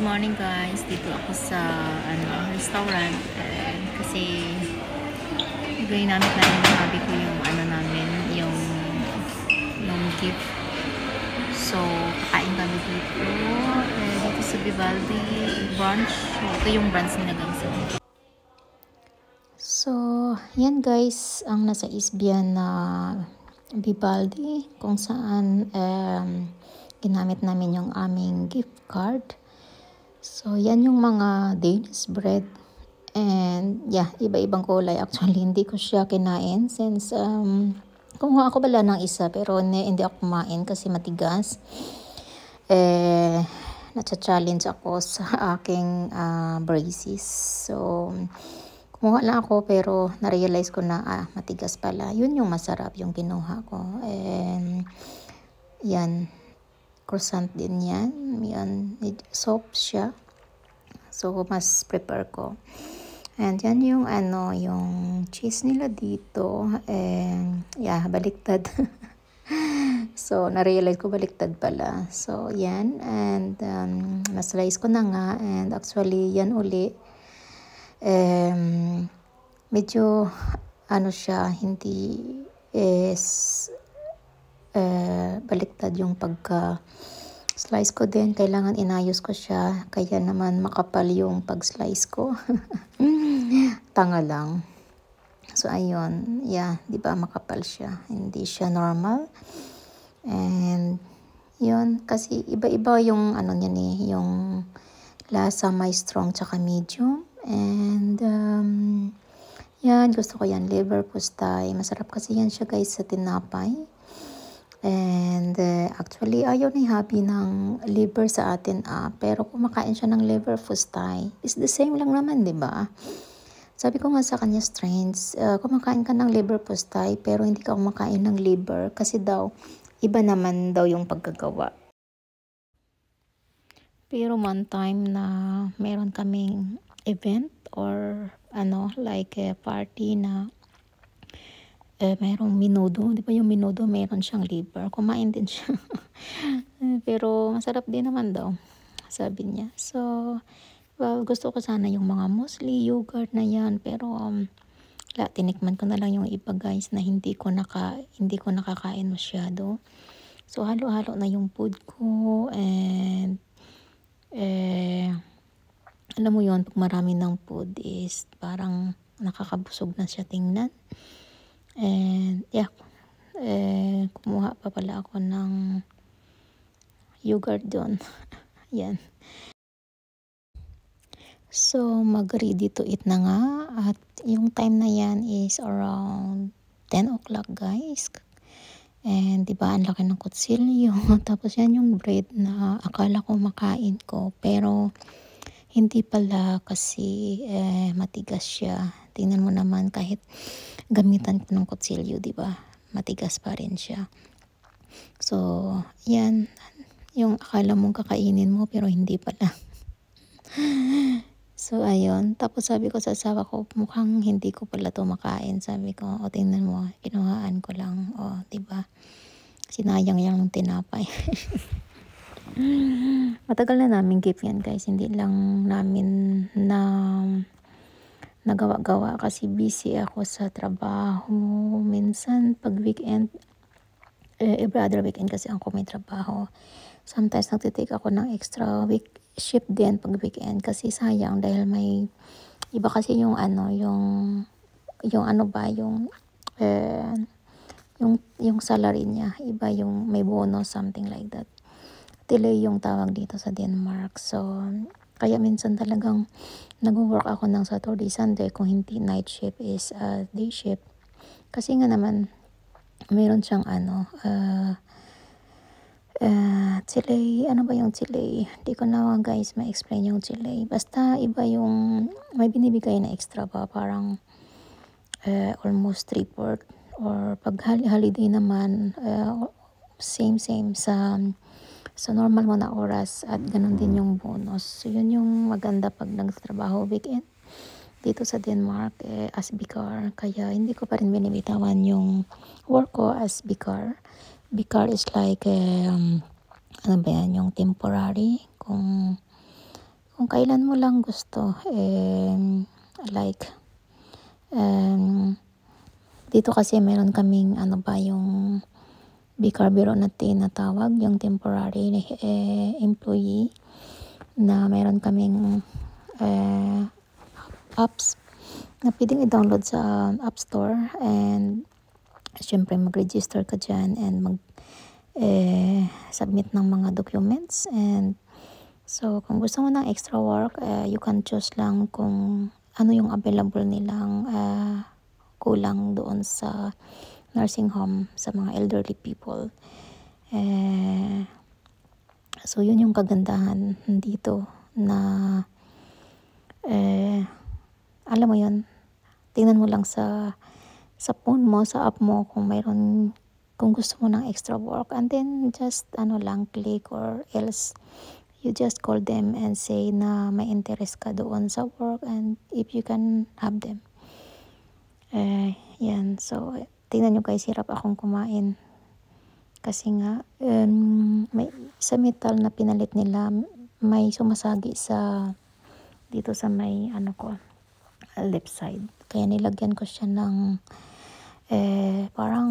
morning guys, dito ako sa restaurant kasi ginamit namin ng hobby ko yung namin, yung gift. So, kakain kami dito dito sa Vivaldi branch. So, ito yung branch nila guys. So, yan guys, ang nasa Isbian na Vivaldi kung saan ginamit namin yung aming gift card. So, yan yung mga Danish bread. And, yeah, iba-ibang kulay. Actually, hindi ko siya kinain since kumuha ako bala ng isa pero hindi ako kumain kasi matigas. Nacha-challenge ako sa aking braces. So, kumuha lang ako pero na-realize ko na matigas pala. Yun yung masarap yung kinuha ko. And, yan. Croissant din yan. Yan. Soap siya. So, mas prepare ko. And yan yung yung cheese nila dito. And, yeah, baliktad. So, na-realize ko baliktad pala. So, yan. And, na-slice ko na nga. And, actually, yan uli. Medyo, siya, hindi baliktad yung pagka-slice ko din. Kailangan inayos ko siya. Kaya naman makapal yung pag-slice ko. Tanga lang. So, ayun. Yeah, di ba makapal siya. Hindi siya normal. And, yun. Kasi iba-iba yung niyan yung lasa, may strong tsaka medium. And, yan. Gusto ko yan. Liver pustay. Masarap kasi yan siya guys sa tinapay. And, actually, ayaw ni hubby ng liver sa atin pero kumakain siya ng liver fustay. It's the same lang naman, di ba? Sabi ko nga sa kanya, Strains, kumakain ka ng liver fustay pero hindi ka kumakain ng liver kasi daw, iba naman daw yung pagkagawa. Pero one time na meron kaming event or like a party na mayroong minudo. Di ba yung minudo meron siyang liver. Kumain din siya. Pero masarap din naman daw, sabi niya. So, well, gusto ko sana yung mga muesli, yogurt na yan. Pero, tinikman ko na lang yung iba guys na hindi ko nakakain masyado. So, halo-halo na yung food ko. And, alam mo yun, pag marami ng food is parang nakakabusog na siya tingnan. And, yeah, kumuha pa pala ako ng yogurt doon. Yan. So, mag-ready to eat na nga. At yung time na yan is around 10 o'clock, guys. And, di ba, ang laki ng kutsilyo. Tapos, yan yung bread na akala ko makain ko. Pero, hindi pala kasi matigas siya. Tingnan mo naman kahit gamitan ko ng kutsilyo, di ba? Matigas pa rin siya. So, yan. Yung akala mong kakainin mo pero hindi pala. So, ayun. Tapos sabi ko sa asawa ko, mukhang hindi ko pala to makain. Sabi ko, tingnan mo, kinuhaan ko lang. Di ba? Sinayang yung tinapay. Matagal na namin gift yan guys, hindi lang namin na nagawa-gawa kasi busy ako sa trabaho. Minsan pag weekend, every other weekend kasi ako may trabaho. Sometimes nagtitake ako ng extra week shift din pag weekend kasi sayang dahil may iba kasi yung yung salary niya, iba yung may bonus, something like that. Delay yung tawag dito sa Denmark. So, kaya minsan talagang nag-work ako ng Saturday, Sunday. Kung hindi night shift is day shift. Kasi nga naman, mayroon siyang chile. Ano ba yung chile? Hindi ko na guys ma-explain yung chile. Basta iba yung may binibigay na extra pa. Parang almost 3/4. Or pag holiday naman, same sa normal mo na oras at ganun din yung bonus. So, yun yung maganda pag nagtrabaho weekend dito sa Denmark as Bikar. Kaya hindi ko pa rin binibitawan yung work ko as Bikar. Bikar is like, yung temporary. Kung kung kailan mo lang gusto. Like, dito kasi meron kaming ano ba yung Bicar Bureau na tinatawag, yung temporary employee, na meron kaming apps na pwedeng i-download sa App Store, and syempre mag-register ka dyan and submit ng mga documents. And so kung gusto mo ng extra work, you can choose lang kung ano yung available nilang kulang doon sa nursing home sa mga elderly people. So yun yung kagandahan dito na alam mo yun, tingnan mo lang sa phone mo, sa app mo kung mayroon, kung gusto mo ng extra work, and then just click, or else you just call them and say na may interest ka doon sa work and if you can have them. Yan, so tingnan nyo guys, hirap akong kumain kasi nga may sa metal na pinalit nila, may sumasagi sa dito sa may left side, kaya nilagyan ko siya ng parang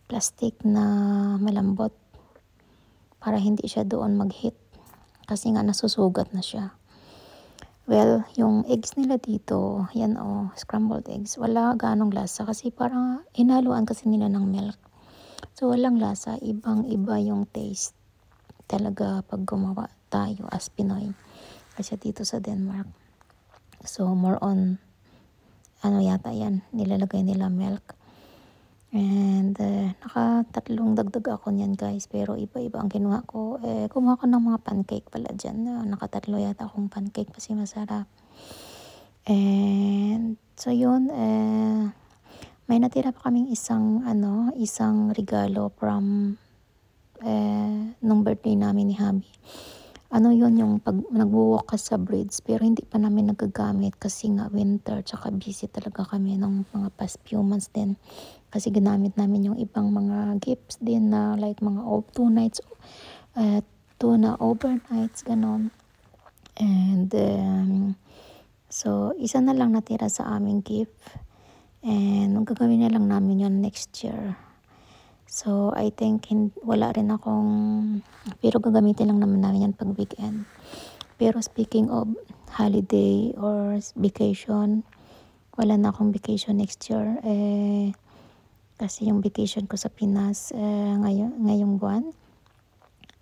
plastic na malambot para hindi siya doon mag-hit kasi nga nasusugat na siya. Well, yung eggs nila dito, yan scrambled eggs, wala ganong lasa kasi parang hinaluan kasi nila ng milk. So walang lasa, ibang-iba yung taste talaga pag gumawa tayo as Pinoy kasi dito sa Denmark. So more on yata yan, nilalagay nila milk. And nakatatlong dagdag ako niyan guys, pero iba-iba ang kinuha ko. Kumuha ko ng mga pancake pala dyan. Nakatatlo yata akong pancake kasi masarap. And so yun, may natira pa kaming isang regalo from nung birthday namin ni Habi. Yun yung pag nagwo-walk ka sa bridge, pero hindi pa namin nagagamit kasi nga winter, tsaka busy talaga kami ng mga past few months din. Kasi ginamit namin yung ibang mga gifts din na like mga 2 nights, 2 na overnights, ganon. And so isa na lang natira sa aming gift, and magagawin na lang namin yun next year. So I think wala rin akong, pero gagamitin lang naman namin yan pag weekend. Pero speaking of holiday or vacation, wala na akong vacation next year kasi yung vacation ko sa Pinas ngayong buwan,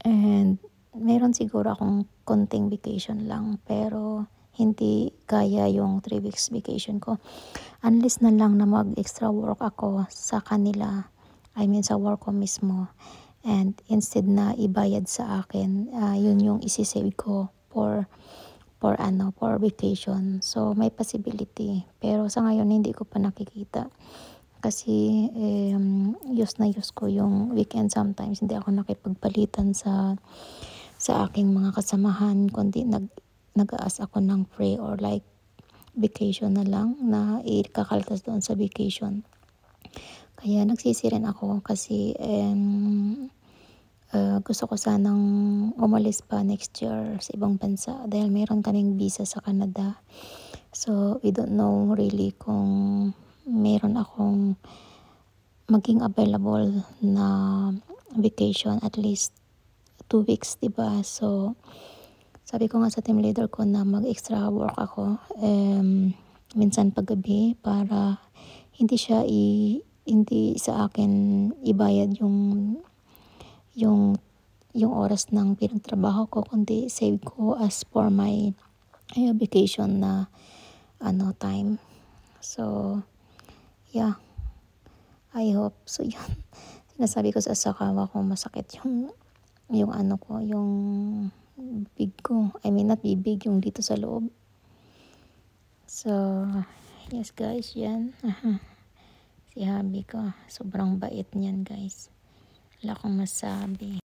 and meron siguro akong konting vacation lang, pero hindi kaya yung 3 weeks vacation ko, unless na lang na mag extra work ako sa kanila, sa work ko mismo, and instead na ibayad sa akin, yun yung isisave ko for vacation. So may possibility, pero sa ngayon hindi ko pa nakikita kasi use ko yung weekend. Sometimes hindi ako nakipagpalitan sa aking mga kasamahan, kundi nag-aas ako ng free or like vacation na lang na ikakaltas doon sa vacation. Kaya nagsisi rin ako kasi gusto ko sanang umalis pa next year sa ibang bansa dahil meron kaming visa sa Canada. So we don't know really kung meron akong maging available na vacation at least 2 weeks, diba? So sabi ko nga sa team leader ko na mag-extra work ako minsan paggabi para hindi sa akin ibayad yung oras ng pinagtrabaho ko, kundi save ko as for my vacation na time. So yeah, I hope so. Yan, sinasabi ko sa asawa ko, masakit yung bibig ko, not bibig, yung dito sa loob. So yes guys, yan. Si Habi ko, sobrang bait niyan guys. Wala akong masabi.